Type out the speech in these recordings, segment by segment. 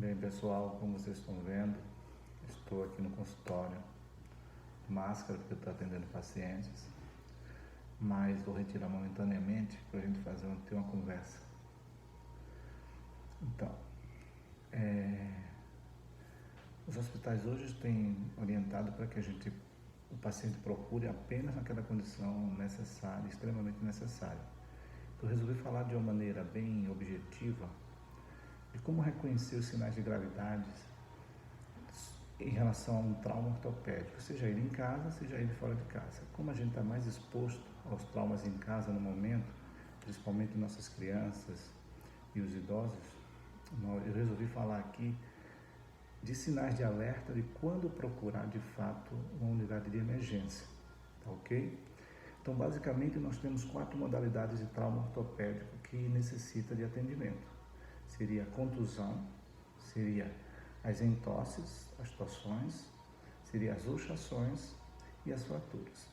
Bem, pessoal, como vocês estão vendo, estou aqui no consultório, máscara porque eu estou atendendo pacientes, mas vou retirar momentaneamente para a gente ter uma conversa. Então, os hospitais hoje têm orientado para que o paciente procure apenas naquela condição necessária, extremamente necessária. Então, resolvi falar de uma maneira bem objetiva de como reconhecer os sinais de gravidade em relação a um trauma ortopédico, seja ele em casa, seja ele fora de casa. Como a gente está mais exposto aos traumas em casa no momento, principalmente nossas crianças e os idosos, eu resolvi falar aqui de sinais de alerta de quando procurar de fato uma unidade de emergência, tá ok? Então, basicamente, nós temos 4 modalidades de trauma ortopédico que necessita de atendimento. Seria a contusão, seria as entosses, as torções, seria as luxações e as fraturas.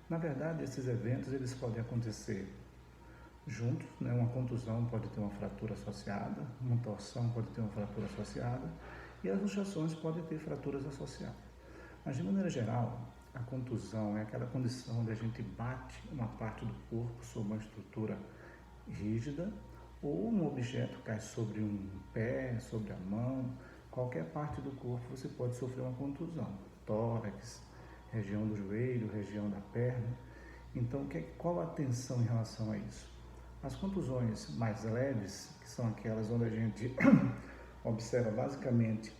Na verdade, esses eventos eles podem acontecer juntos, né? Uma contusão pode ter uma fratura associada, uma torção pode ter uma fratura associada e as luxações podem ter fraturas associadas. Mas, de maneira geral, a contusão é aquela condição onde a gente bate uma parte do corpo sobre uma estrutura rígida ou um objeto cai sobre um pé, sobre a mão, qualquer parte do corpo você pode sofrer uma contusão, tórax, região do joelho, região da perna. Então, qual a atenção em relação a isso? As contusões mais leves, que são aquelas onde a gente observa basicamente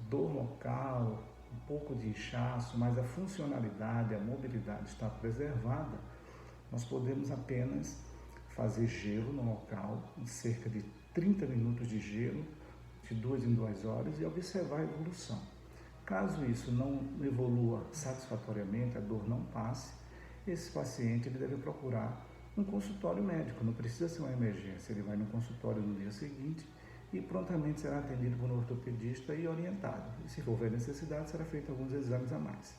dor local, um pouco de inchaço, mas a funcionalidade, a mobilidade está preservada, nós podemos apenas fazer gelo no local, cerca de 30 minutos de gelo, de 2 em 2 horas, e observar a evolução. Caso isso não evolua satisfatoriamente, a dor não passe, esse paciente ele deve procurar um consultório médico, não precisa ser uma emergência, ele vai no consultório no dia seguinte e prontamente será atendido por um ortopedista e orientado. E se houver necessidade, será feito alguns exames a mais.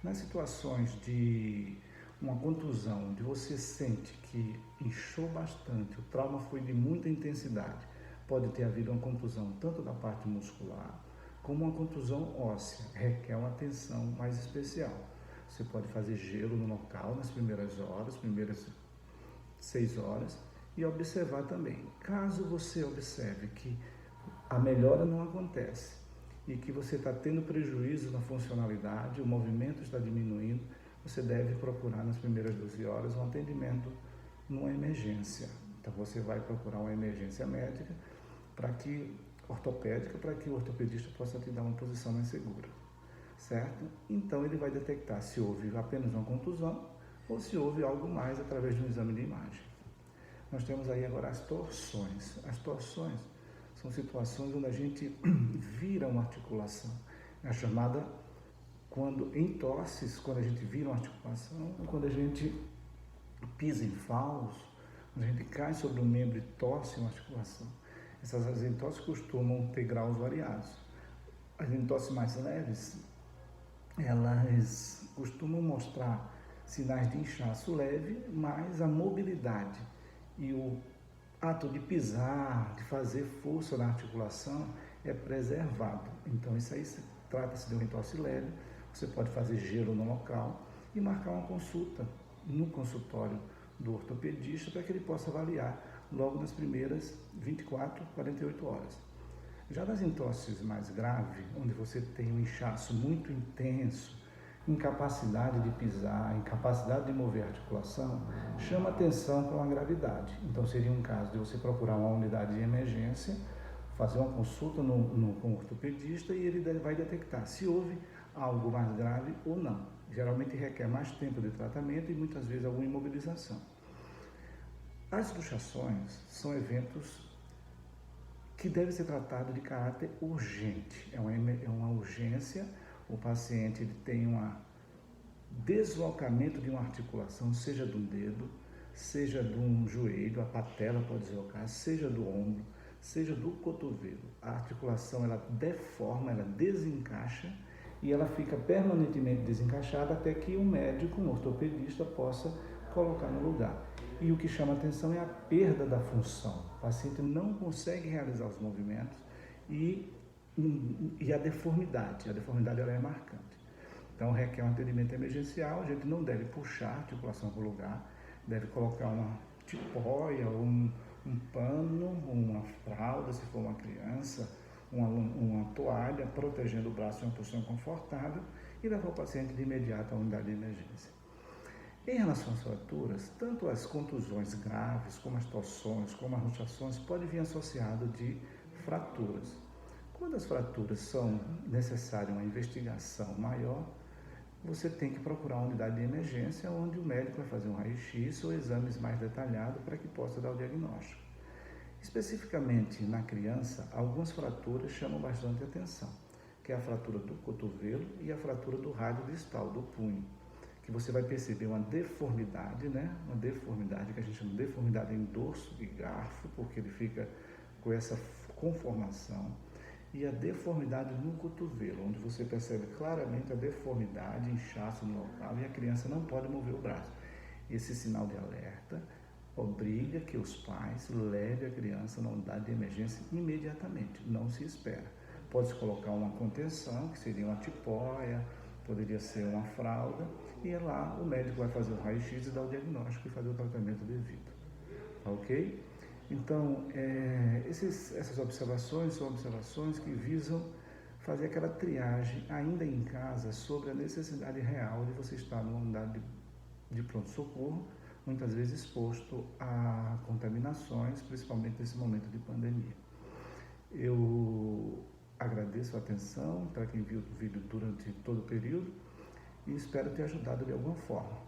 Nas situações de uma contusão, onde você sente que inchou bastante, o trauma foi de muita intensidade, pode ter havido uma contusão tanto da parte muscular como uma contusão óssea, requer uma atenção mais especial. Você pode fazer gelo no local nas primeiras horas, primeiras 6 horas, e observar também. Caso você observe que a melhora não acontece e que você está tendo prejuízo na funcionalidade, o movimento está diminuindo, você deve procurar nas primeiras 12 horas um atendimento numa emergência. Então você vai procurar uma emergência médica ortopédica para que o ortopedista possa te dar uma posição mais segura, certo? Então ele vai detectar se houve apenas uma contusão ou se houve algo mais através de um exame de imagem. Nós temos aí agora as torções. As torções são situações onde a gente vira uma articulação. É a chamada entorses, quando a gente vira uma articulação, ou quando a gente pisa em falso, quando a gente cai sobre o membro e torce uma articulação. Essas entorses costumam ter graus variados. As entorses mais leves, elas costumam mostrar sinais de inchaço leve, mas a mobilidade e o ato de pisar, de fazer força na articulação é preservado. Então isso aí trata-se de uma entorse leve. Você pode fazer gelo no local e marcar uma consulta no consultório do ortopedista para que ele possa avaliar logo nas primeiras 24, 48 horas. Já nas entorses mais graves, onde você tem um inchaço muito intenso, incapacidade de pisar, incapacidade de mover a articulação, chama atenção para uma gravidade. Então seria um caso de você procurar uma unidade de emergência, fazer uma consulta com o ortopedista e ele vai detectar se houve algo mais grave ou não. Geralmente requer mais tempo de tratamento e muitas vezes alguma imobilização. As luxações são eventos que devem ser tratados de caráter urgente. É uma urgência, o paciente ele tem um deslocamento de uma articulação, seja de um dedo, seja de um joelho, a patela pode deslocar, seja do ombro, seja do cotovelo. A articulação ela deforma, ela desencaixa e ela fica permanentemente desencaixada até que um médico, um ortopedista, possa colocar no lugar. E o que chama atenção é a perda da função. O paciente não consegue realizar os movimentos e, e a deformidade ela é marcante. Então requer um atendimento emergencial, a gente não deve puxar a articulação para o lugar, deve colocar uma tipóia, ou um pano, uma fralda, se for uma criança, uma toalha, protegendo o braço em uma posição confortável e levar o paciente de imediato à unidade de emergência. Em relação às fraturas, tanto as contusões graves, como as torções, como as luxações, pode vir associado de fraturas. Quando as fraturas são necessárias uma investigação maior, você tem que procurar uma unidade de emergência onde o médico vai fazer um raio-x ou exames mais detalhados para que possa dar o diagnóstico. Especificamente na criança, algumas fraturas chamam bastante atenção, que é a fratura do cotovelo e a fratura do rádio distal, do punho, que você vai perceber uma deformidade, né? Uma deformidade que a gente chama de deformidade em dorso e garfo, porque ele fica com essa conformação, e a deformidade no cotovelo, onde você percebe claramente a deformidade, inchaço no local, e a criança não pode mover o braço. Esse sinal de alerta obriga que os pais levem a criança na unidade de emergência imediatamente, não se espera. Pode-se colocar uma contenção, que seria uma tipóia, poderia ser uma fralda, e lá o médico vai fazer o raio-x e dar o diagnóstico e fazer o tratamento devido. Ok? Então, essas observações são observações que visam fazer aquela triagem ainda em casa sobre a necessidade real de você estar numa unidade de pronto-socorro, muitas vezes exposto a contaminações, principalmente nesse momento de pandemia. Eu agradeço a atenção para quem viu o vídeo durante todo o período e espero ter ajudado de alguma forma.